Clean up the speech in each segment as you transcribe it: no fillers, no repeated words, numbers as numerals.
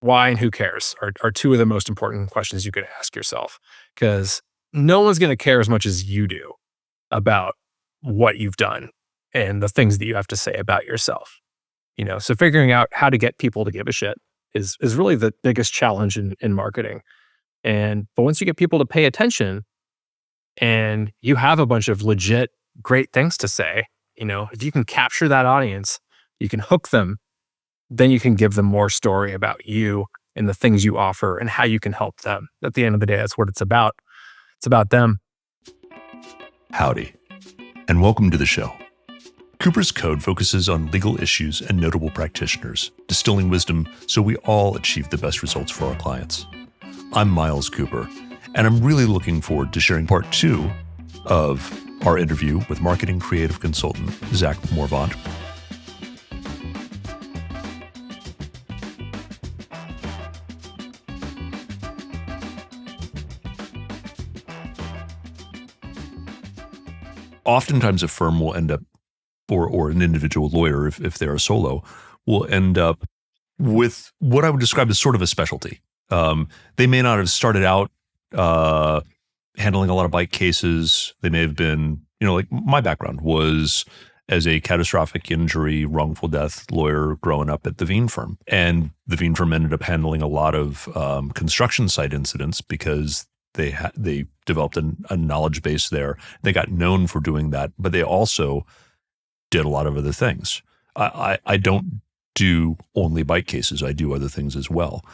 why and who cares are two of the most important questions you could ask yourself, because no one's going to care as much as you do about what you've done and the things that you have to say about yourself. So figuring out how to get people to give a shit is really the biggest challenge in marketing. But once you get people to pay attention and you have a bunch of legit great things to say, if you can capture that audience, you can hook them, then you can give them more story about you and the things you offer and how you can help them. At the end of the day, that's what it's about. It's about them. Howdy, and welcome to the show. Cooper's Code focuses on legal issues and notable practitioners, distilling wisdom so we all achieve the best results for our clients. I'm Miles Cooper, and I'm really looking forward to sharing part 2 of our interview with marketing creative consultant Zach Morvant. Oftentimes a firm will end up, or an individual lawyer, if they're a solo, will end up with what I would describe as sort of a specialty. They may not have started out handling a lot of bite cases. They may have been, like my background was as a catastrophic injury, wrongful death lawyer growing up at the Veen firm. And the Veen firm ended up handling a lot of construction site incidents because they developed a knowledge base there. They got known for doing that, but they also did a lot of other things. I don't do only bite cases. I do other things as well.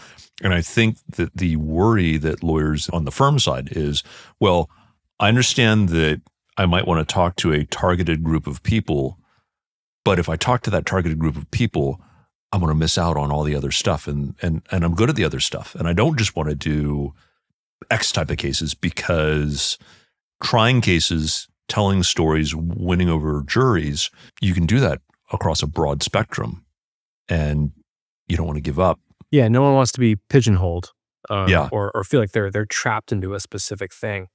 And I think that the worry that lawyers on the firm side is, well, I understand that I might want to talk to a targeted group of people, but if I talk to that targeted group of people, I'm going to miss out on all the other stuff. And I'm good at the other stuff. And I don't just want to do X type of cases, because trying cases, telling stories, winning over juries, you can do that across a broad spectrum, and you don't want to give up. Yeah, no one wants to be pigeonholed Yeah. or feel like they're trapped into a specific thing.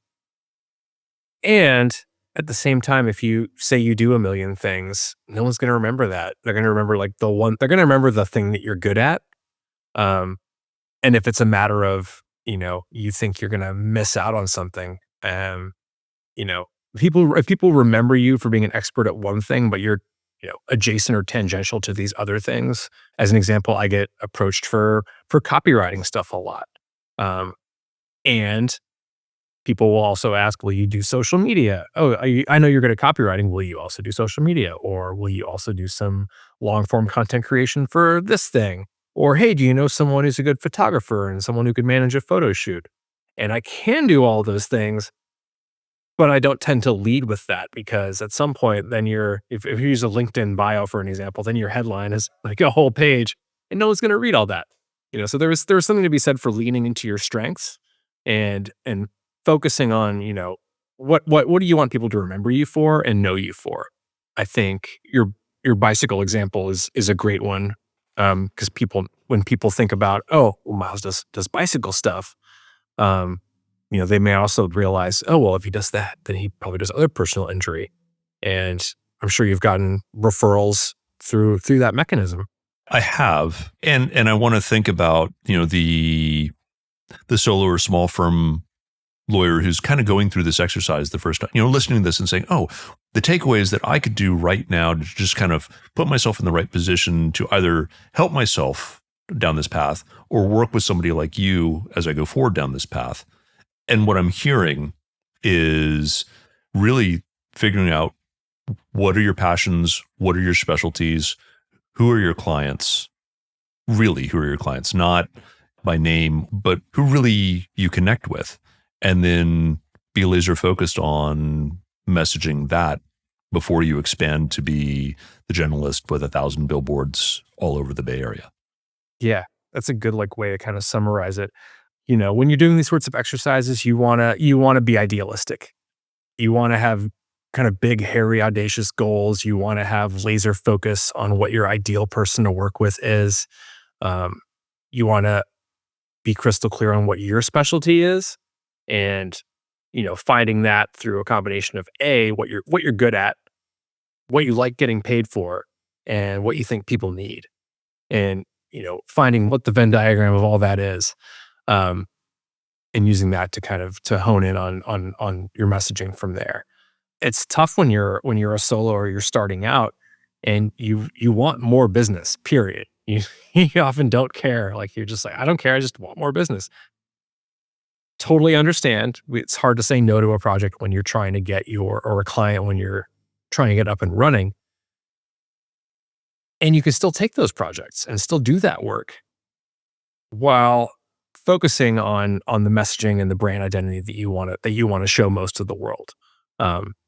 And at the same time, if you say you do a million things, no one's going to remember that. They're going to remember they're going to remember the thing that you're good at. And if it's a matter of, you think you're going to miss out on something, if people remember you for being an expert at one thing, but you're, adjacent or tangential to these other things. As an example, I get approached for copywriting stuff a lot. And people will also ask, will you do social media? Oh, I know you're good at copywriting. Will you also do social media? Or will you also do some long form content creation for this thing? Or, hey, do you know someone who's a good photographer and someone who could manage a photo shoot? And I can do all those things, but I don't tend to lead with that, because at some point, then if you use a LinkedIn bio for an example, then your headline is like a whole page and no one's going to read all that. So there's something to be said for leaning into your strengths and focusing on, what do you want people to remember you for and know you for? I think your bicycle example is a great one. Because when people think about, oh, well, Miles does bicycle stuff, they may also realize, oh, well, if he does that, then he probably does other personal injury. And I'm sure you've gotten referrals through that mechanism. I have. And I want to think about, the solo or small firm lawyer who's kind of going through this exercise the first time, listening to this and saying, oh, the takeaways that I could do right now to just kind of put myself in the right position to either help myself down this path or work with somebody like you as I go forward down this path. And what I'm hearing is really figuring out, what are your passions? What are your specialties? Who are your clients? Really, who are your clients? Not by name, but who really you connect with. And then be laser focused on messaging that before you expand to be the generalist with 1,000 billboards all over the Bay Area. Yeah, that's a good way to kind of summarize it. When you're doing these sorts of exercises, you want to be idealistic. You want to have kind of big, hairy, audacious goals. You want to have laser focus on what your ideal person to work with is. You want to be crystal clear on what your specialty is, and finding that through a combination of what you're good at, what you like getting paid for, and what you think people need. And finding what the Venn diagram of all that is, um, and using that to kind of to hone in on your messaging from there. It's tough when you're a solo or you're starting out and you want more business, period. You often don't care. Like you're just like, I don't care, I just want more business. Totally understand. It's hard to say no to a project when you're trying to get or a client when you're trying to get up and running. And you can still take those projects and still do that work while focusing on the messaging and the brand identity that you want to show most of the world.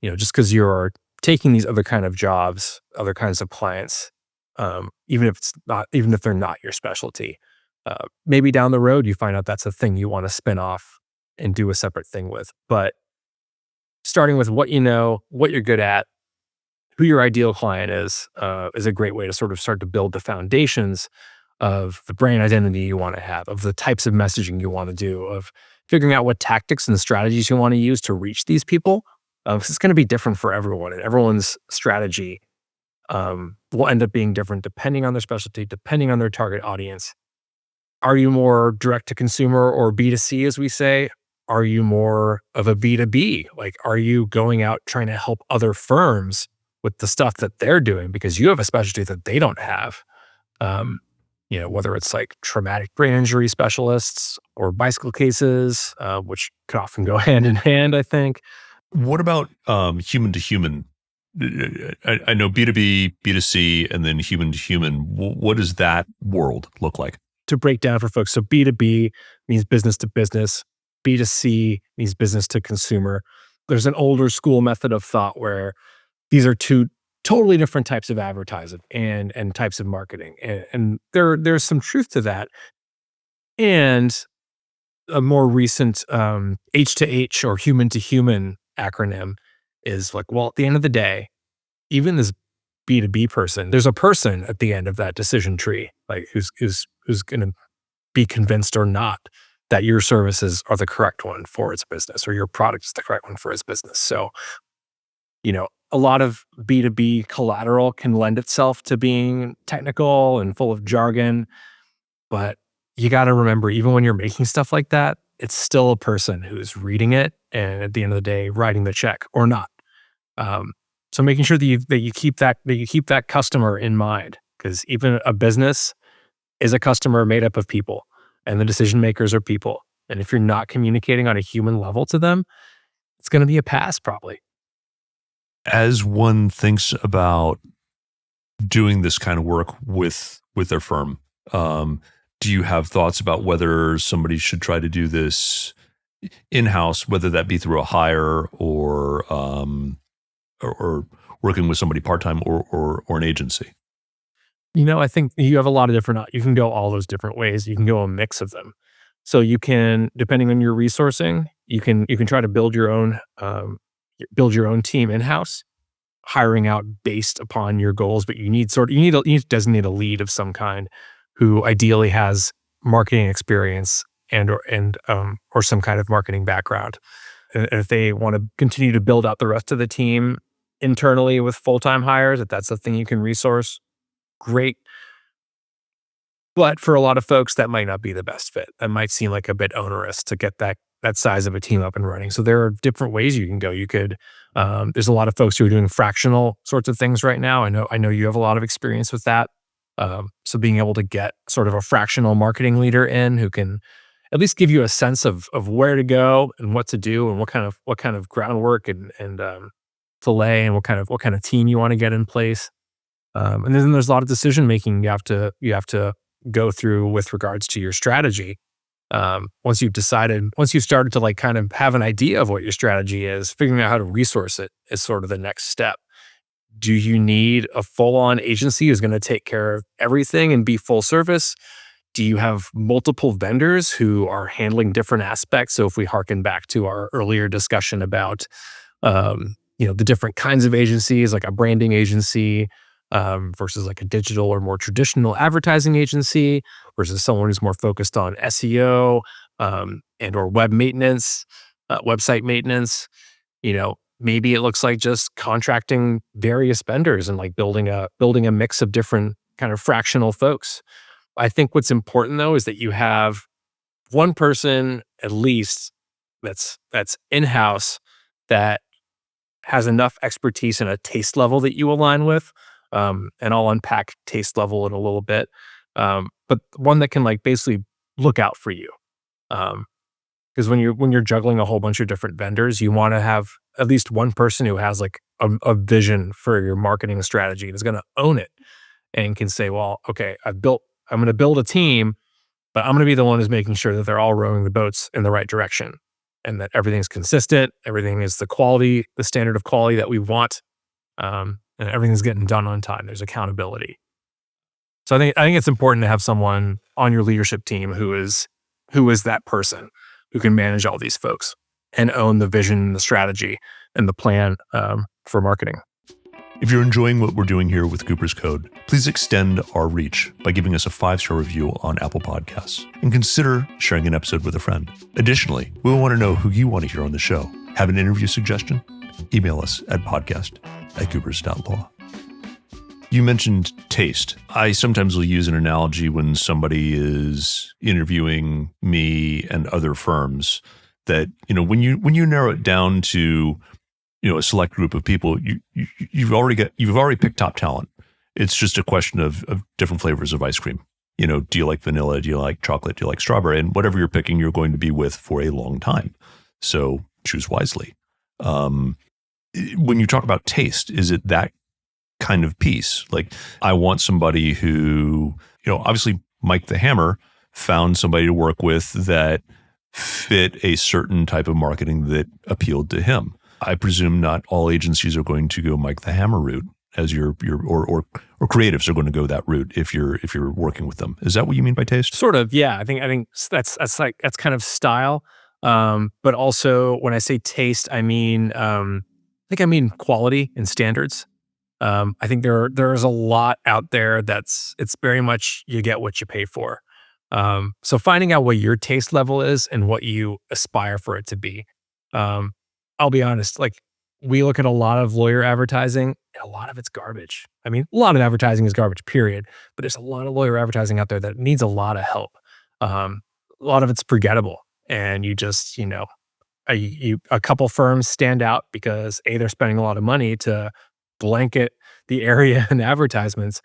Just because you're taking these other kind of jobs, other kinds of clients, even if they're not your specialty, maybe down the road you find out that's a thing you want to spin off and do a separate thing with. But starting with what you know, what you're good at, who your ideal client is a great way to sort of start to build the foundations of the brand identity you want to have, of the types of messaging you want to do, of figuring out what tactics and strategies you want to use to reach these people. 'Cause it's going to be different for everyone, and everyone's strategy will end up being different depending on their specialty, depending on their target audience. Are you more direct to consumer or B2C, as we say? Are you more of a B2B? Like, are you going out trying to help other firms with the stuff that they're doing because you have a specialty that they don't have? Um, whether it's like traumatic brain injury specialists or bicycle cases, which could often go hand in hand, I think. What about human to human? I know B2B, B2C, and then human to human. What does that world look like? To break down for folks, so B2B means business to business, B2C means business to consumer. There's an older school method of thought where these are two totally different types of advertising and types of marketing, and there's some truth to that. And a more recent H to H or human to human acronym is like, well, at the end of the day, even this B2B person, there's a person at the end of that decision tree, like who's going to be convinced or not that your services are the correct one for its business or your product is the correct one for its business. So, a lot of B2B collateral can lend itself to being technical and full of jargon, but you got to remember, even when you're making stuff like that, it's still a person who's reading it and at the end of the day, writing the check or not. Um, so making sure that you keep that customer in mind, because even a business is a customer made up of people, and the decision makers are people. And if you're not communicating on a human level to them, it's going to be a pass probably. As one thinks about doing this kind of work with their firm, do you have thoughts about whether somebody should try to do this in-house, whether that be through a hire or working with somebody part-time or an agency? I think you have a lot of different, you can go all those different ways. You can go a mix of them. So you can, depending on your resourcing, you can try to build your own team in-house, hiring out based upon your goals, but you need to designate a lead of some kind who ideally has marketing experience or some kind of marketing background. And if they want to continue to build out the rest of the team internally with full-time hires, if that's the thing you can resource, great. But for a lot of folks, that might not be the best fit. That might seem like a bit onerous to get that size of a team up and running. So there are different ways you can go. There's a lot of folks who are doing fractional sorts of things right now. I know you have a lot of experience with that. So being able to get sort of a fractional marketing leader in who can at least give you a sense of where to go and what to do and what kind of groundwork and to lay and what kind of team you want to get in place. And then there's a lot of decision making you have to go through with regards to your strategy. Once you've started to like kind of have an idea of what your strategy is, figuring out how to resource it is sort of the next step. Do you need a full-on agency who's going to take care of everything and be full service? Do you have multiple vendors who are handling different aspects? So if we harken back to our earlier discussion about, the different kinds of agencies, like a branding agency, versus like a digital or more traditional advertising agency versus someone who's more focused on SEO, and or website maintenance. Maybe it looks like just contracting various vendors and like building a mix of different kind of fractional folks. I think what's important though is that you have one person at least that's in-house that has enough expertise and a taste level that you align with. And I'll unpack taste level in a little bit. But one that can like basically look out for you. Because when you're juggling a whole bunch of different vendors, you want to have at least one person who has like a vision for your marketing strategy and is going to own it and can say, well, okay, I'm going to build a team, but I'm going to be the one who's making sure that they're all rowing the boats in the right direction and that everything's consistent. Everything is the standard of quality that we want. And everything's getting done on time. There's accountability. So I think it's important to have someone on your leadership team who is that person who can manage all these folks and own the vision, and the strategy, and the plan for marketing. If you're enjoying what we're doing here with Cooper's Code, please extend our reach by giving us a 5-star review on Apple Podcasts and consider sharing an episode with a friend. Additionally, we want to know who you want to hear on the show. Have an interview suggestion? Email us at podcast@coopers.law. You mentioned taste. I sometimes will use an analogy when somebody is interviewing me and other firms that, when you narrow it down to, a select group of people, you've already picked top talent. It's just a question of different flavors of ice cream. Do you like vanilla? Do you like chocolate? Do you like strawberry? And whatever you're picking, you're going to be with for a long time. So choose wisely. When you talk about taste, is it that kind of piece? Like, I want somebody who, obviously Mike the Hammer found somebody to work with that fit a certain type of marketing that appealed to him. I presume not all agencies are going to go Mike the Hammer route as or creatives are going to go that route if you're working with them. Is that what you mean by taste? Sort of, yeah. I think that's kind of style. But also when I say taste, I mean quality and standards. I think there is a lot out there it's very much you get what you pay for. So finding out what your taste level is and what you aspire for it to be. I'll be honest, like we look at a lot of lawyer advertising, and a lot of it's garbage. I mean, a lot of advertising is garbage, period. But there's a lot of lawyer advertising out there that needs a lot of help. A lot of it's forgettable, and you just, a couple firms stand out because A, they're spending a lot of money to blanket the area in advertisements.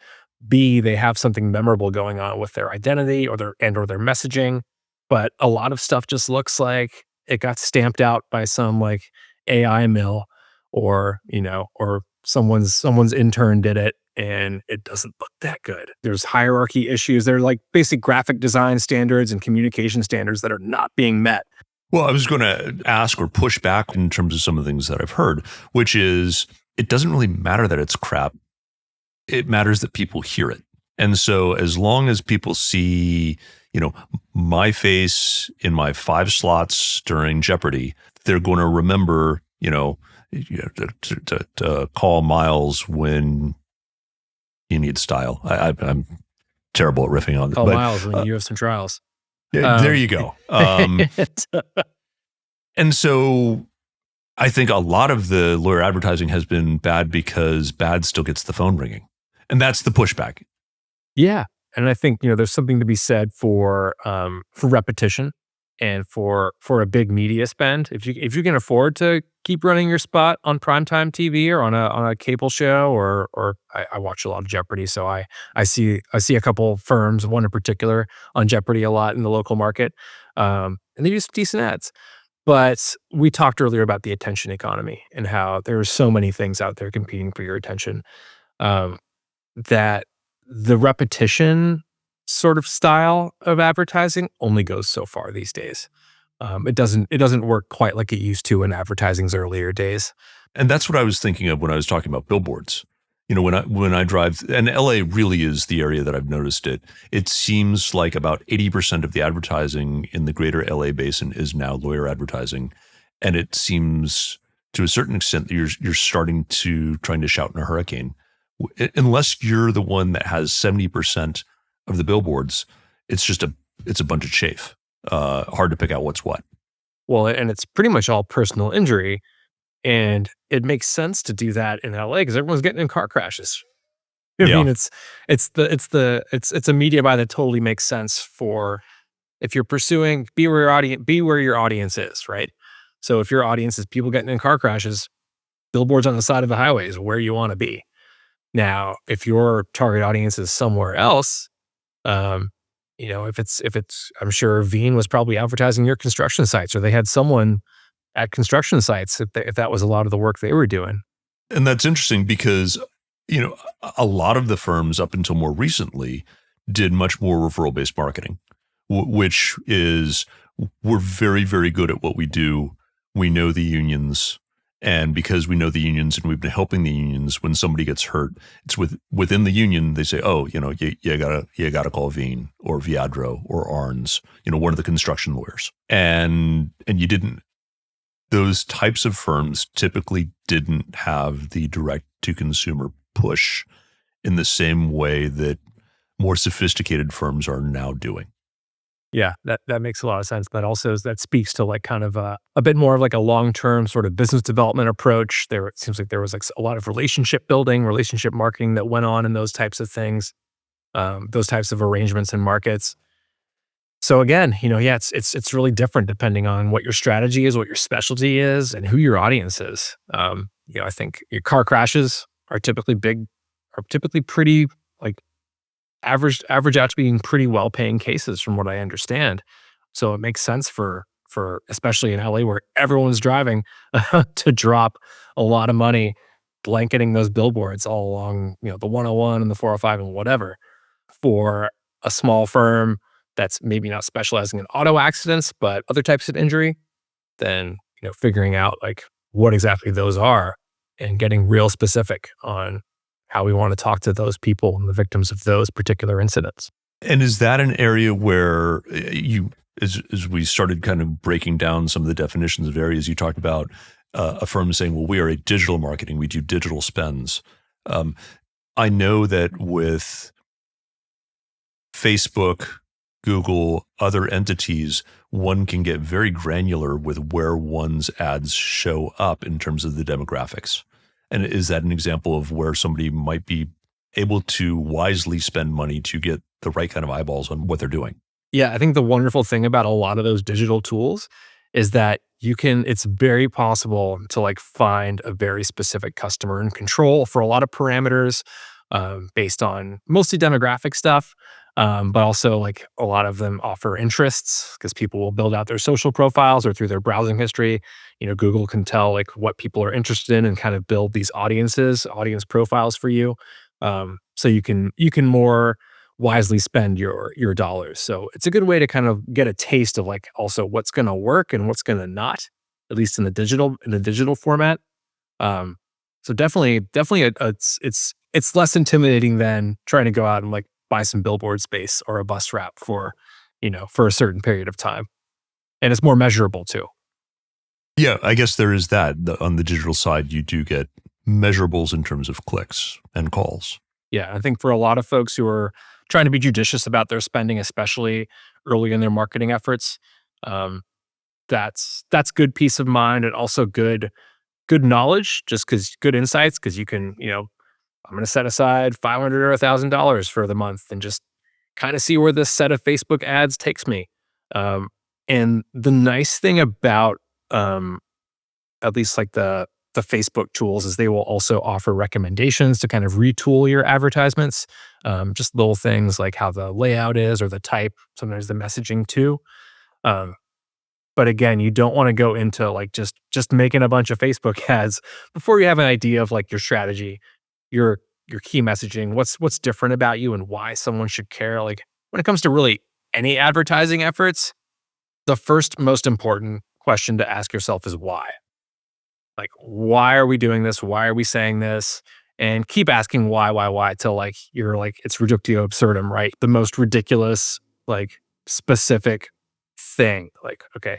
B, they have something memorable going on with their identity or their messaging. But a lot of stuff just looks like it got stamped out by some like AI mill or someone's intern did it and it doesn't look that good. There's hierarchy issues. There are like basic graphic design standards and communication standards that are not being met. Well, I was going to ask or push back in terms of some of the things that I've heard, which is it doesn't really matter that it's crap. It matters that people hear it. And so as long as people see, my face in my 5 slots during Jeopardy, they're going to remember, to call Miles when you need style. I'm terrible at riffing on it. Call Miles when you have some trials. There you go. And so I think a lot of the lawyer advertising has been bad because bad still gets the phone ringing. And that's the pushback. Yeah. And I think, there's something to be said for repetition and for a big media spend. If you can afford to keep running your spot on primetime TV or on a cable show or I watch a lot of Jeopardy, so I see a couple firms, one in particular on Jeopardy a lot in the local market. And they use decent ads. But we talked earlier about the attention economy and how there are so many things out there competing for your attention, that the repetition sort of style of advertising only goes so far these days. It doesn't work quite like it used to in advertising's earlier days. And that's what I was thinking of when I was talking about billboards. When I drive, and LA really is the area that I've noticed it. It seems like about 80% of the advertising in the greater LA basin is now lawyer advertising. And it seems to a certain extent that you're starting to trying to shout in a hurricane. Unless you're the one that has 70% of the billboards, it's a bunch of chaff. Hard to pick out what's what. Well, and it's pretty much all personal injury. And it makes sense to do that in LA because everyone's getting in car crashes. I Yeah. mean, it's a media buy that totally makes sense for if you're pursuing be where your audience is, right? So if your audience is people getting in car crashes, billboards on the side of the highway is where you want to be. Now, if your target audience is somewhere else, um, if it's, I'm sure Veeam was probably advertising your construction sites, or they had someone at construction sites if that was a lot of the work they were doing. And that's interesting because, a lot of the firms up until more recently did much more referral based marketing, which is we're very, very good at what we do. We know the unions. And because we know the unions and we've been helping the unions, when somebody gets hurt, it's within the union. They say, "Oh, you gotta call Veen or Viadro or Arns, one of the construction lawyers." And you didn't those types of firms typically didn't have the direct to consumer push in the same way that more sophisticated firms are now doing. Yeah, that makes a lot of sense. That speaks to like kind of a bit more of like a long-term sort of business development approach. It seems like there was like a lot of relationship building, relationship marketing that went on in those types of things, those types of arrangements and markets. So again, yeah, it's really different depending on what your strategy is, what your specialty is, and who your audience is. I think your car crashes are typically pretty like average out to being pretty well paying cases from what I understand. So it makes sense for especially in LA where everyone's driving to drop a lot of money blanketing those billboards all along, the 101 and the 405 and whatever for a small firm that's maybe not specializing in auto accidents, but other types of injury, then, figuring out like what exactly those are and getting real specific on how we want to talk to those people and the victims of those particular incidents. And is that an area where as we started kind of breaking down some of the definitions of areas, you talked about a firm saying, well, we are a digital marketing, we do digital spends. I know that with Facebook, Google, other entities, one can get very granular with where one's ads show up in terms of the demographics. And is that an example of where somebody might be able to wisely spend money to get the right kind of eyeballs on what they're doing? Yeah, I think the wonderful thing about a lot of those digital tools is that it's very possible to like find a very specific customer and control for a lot of parameters based on mostly demographic stuff. But also like a lot of them offer interests because people will build out their social profiles or through their browsing history. Google can tell like what people are interested in and kind of build these audience profiles for you. So you can more wisely spend your dollars. So it's a good way to kind of get a taste of like also what's going to work and what's going to not, at least in the digital format. So definitely it's less intimidating than trying to go out and like buy some billboard space or a bus wrap for a certain period of time. And it's more measurable too. Yeah, I guess there is that. On the digital side, you do get measurables in terms of clicks and calls. Yeah, I think for a lot of folks who are trying to be judicious about their spending, especially early in their marketing efforts, um, that's good peace of mind and also good knowledge, just because good insights, because you can, I'm going to set aside $500 or $1,000 for the month and just kind of see where this set of Facebook ads takes me. Um, and the nice thing about at least like the Facebook tools is they will also offer recommendations to kind of retool your advertisements. Just little things like how the layout is or the type, sometimes the messaging too. Um, but again, you don't want to go into like just making a bunch of Facebook ads before you have an idea of like your strategy, your key messaging, what's different about you and why someone should care. Like when it comes to really any advertising efforts, the first most important question to ask yourself is why. Like, why are we doing this? Why are we saying this? And keep asking why till like you're like it's reductio absurdum, right? The most ridiculous, like specific thing. Like, okay,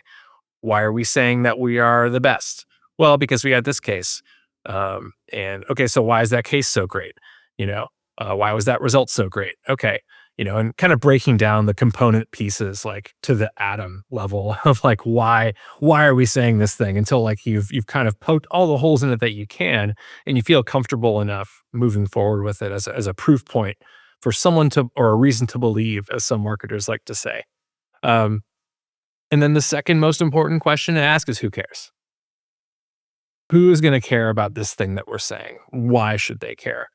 why are we saying that we are the best? Well, because we had this case. And okay, so why is that case so great? You know, why was that result so great? Okay, and kind of breaking down the component pieces like to the atom level of like why are we saying this thing until like you've kind of poked all the holes in it that you can, and you feel comfortable enough moving forward with it as a proof point for someone to, or a reason to believe, as some marketers like to say. Um, and then the second most important question to ask is, who cares? Who is going to care about this thing that we're saying? Why should they care?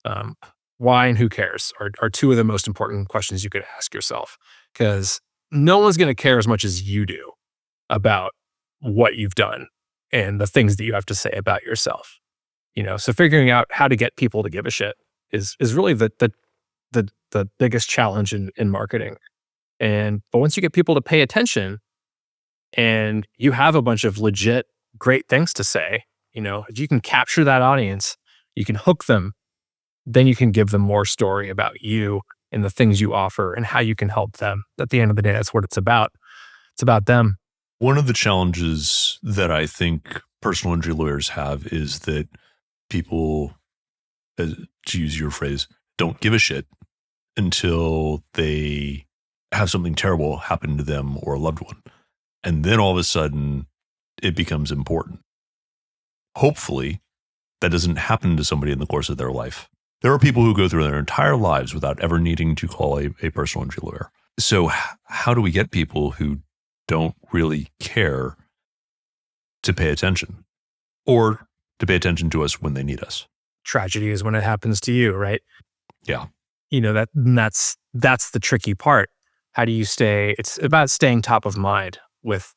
Um, why and who cares are two of the most important questions you could ask yourself, because no one's going to care as much as you do about what you've done and the things that you have to say about yourself. So figuring out how to get people to give a shit is really the biggest challenge in marketing. But once you get people to pay attention and you have a bunch of legit great things to say, if you can capture that audience, you can hook them, then you can give them more story about you and the things you offer and how you can help them. At the end of the day, that's what it's about. It's about them. One of the challenges that I think personal injury lawyers have is that people, to use your phrase, don't give a shit until they have something terrible happen to them or a loved one. And then all of a sudden, it becomes important. Hopefully, that doesn't happen to somebody in the course of their life. There are people who go through their entire lives without ever needing to call a personal injury lawyer. So how do we get people who don't really care to pay attention, or to pay attention to us when they need us? Tragedy is when it happens to you, right? Yeah. That's the tricky part. How do you stay? It's about staying top of mind with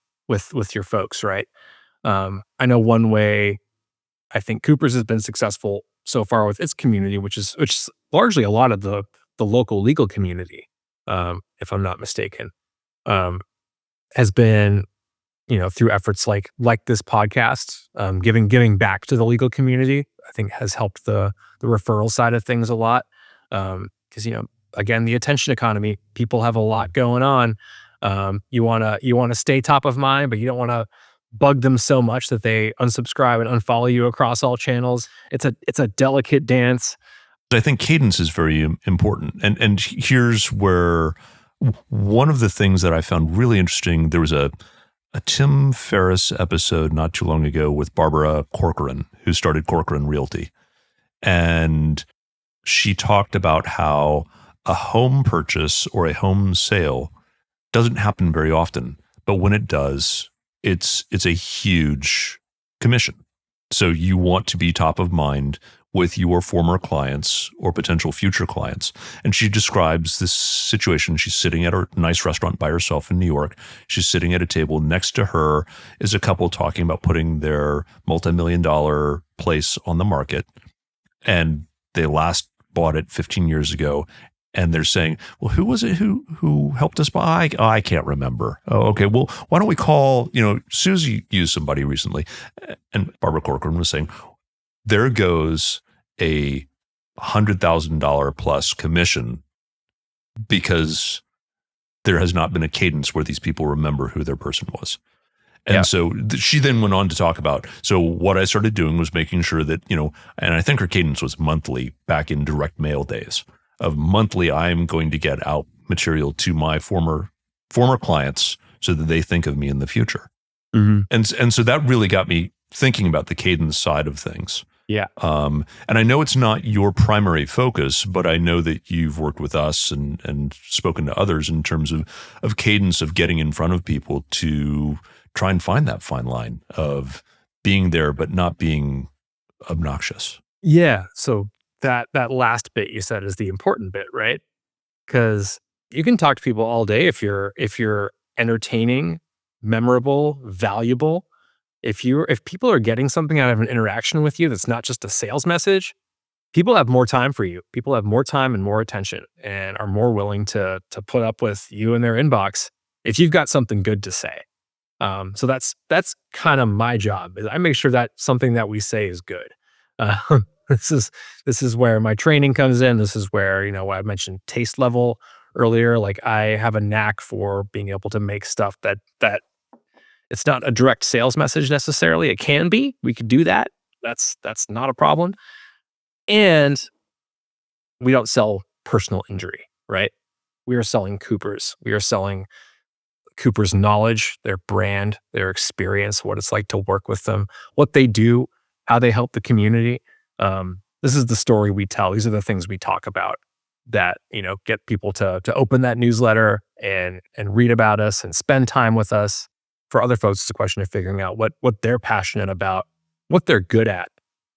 your folks, right? I know one way I think Cooper's has been successful so far with its community, which is largely a lot of the local legal community, if I'm not mistaken, has been, through efforts like this podcast, giving back to the legal community. I think has helped the referral side of things a lot. Because again, the attention economy, people have a lot going on. You wanna stay top of mind, but you don't want to bug them so much that they unsubscribe and unfollow you across all channels. It's a delicate dance. I think cadence is very important. And here's where one of the things that I found really interesting, there was a Tim Ferriss episode not too long ago with Barbara Corcoran, who started Corcoran Realty. And she talked about how a home purchase or a home sale doesn't happen very often, but when it does, it's a huge commission. So you want to be top of mind with your former clients or potential future clients. And she describes this situation. She's sitting at a nice restaurant by herself in New York. She's sitting at a table. Next to her is a couple talking about putting their multi-million-dollar place on the market. And they last bought it 15 years ago. And they're saying, well, who was it who helped us buy? Oh, I can't remember. Oh, okay. Well, why don't we call, Susie used somebody recently. And Barbara Corcoran was saying, there goes a $100,000 plus commission because there has not been a cadence where these people remember who their person was. And Yeah. so she then went on to talk about, so what I started doing was making sure that, and I think her cadence was monthly back in direct mail days. Of monthly, I'm going to get out material to my former clients so that they think of me in the future. Mm-hmm. And so that really got me thinking about the cadence side of things. Yeah. And I know it's not your primary focus, but I know that you've worked with us and spoken to others in terms of cadence, of getting in front of people to try and find that fine line of being there but not being obnoxious. Yeah. So that last bit you said is the important bit, right? Because you can talk to people all day if you're entertaining, memorable, valuable. If people are getting something out of an interaction with you that's not just a sales message, people have more time for you. People have more time and more attention and are more willing to put up with you in their inbox if you've got something good to say. So that's kind of my job. Is I make sure that something that we say is good. This is where my training comes in. This is where, what I mentioned taste level earlier. Like I have a knack for being able to make stuff that it's not a direct sales message necessarily. It can be. We could do that. That's not a problem. And we don't sell personal injury, right? We are selling Coopers. We are selling Cooper's knowledge, their brand, their experience, what it's like to work with them, what they do, how they help the community. This is the story we tell. These are the things we talk about that, get people to open that newsletter and read about us and spend time with us. For other folks, it's a question of figuring out what they're passionate about, what they're good at,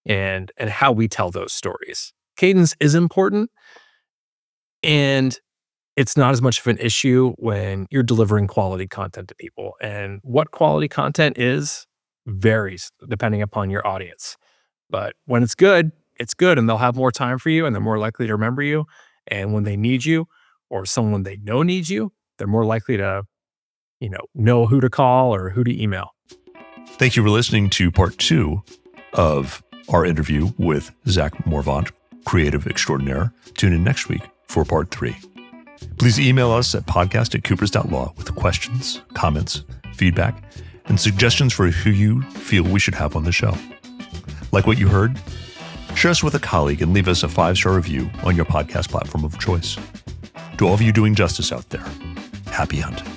and how we tell those stories. Cadence is important, and it's not as much of an issue when you're delivering quality content to people. And what quality content is varies depending upon your audience. But when it's good, and they'll have more time for you and they're more likely to remember you. And when they need you or someone they know needs you, they're more likely to, know who to call or who to email. Thank you for listening to part 2 of our interview with Zach Morvant, creative extraordinaire. Tune in next week for part 3. Please email us at podcast@coopers.law with questions, comments, feedback, and suggestions for who you feel we should have on the show. Like what you heard? Share us with a colleague and leave us a 5-star review on your podcast platform of choice. To all of you doing justice out there, happy hunting.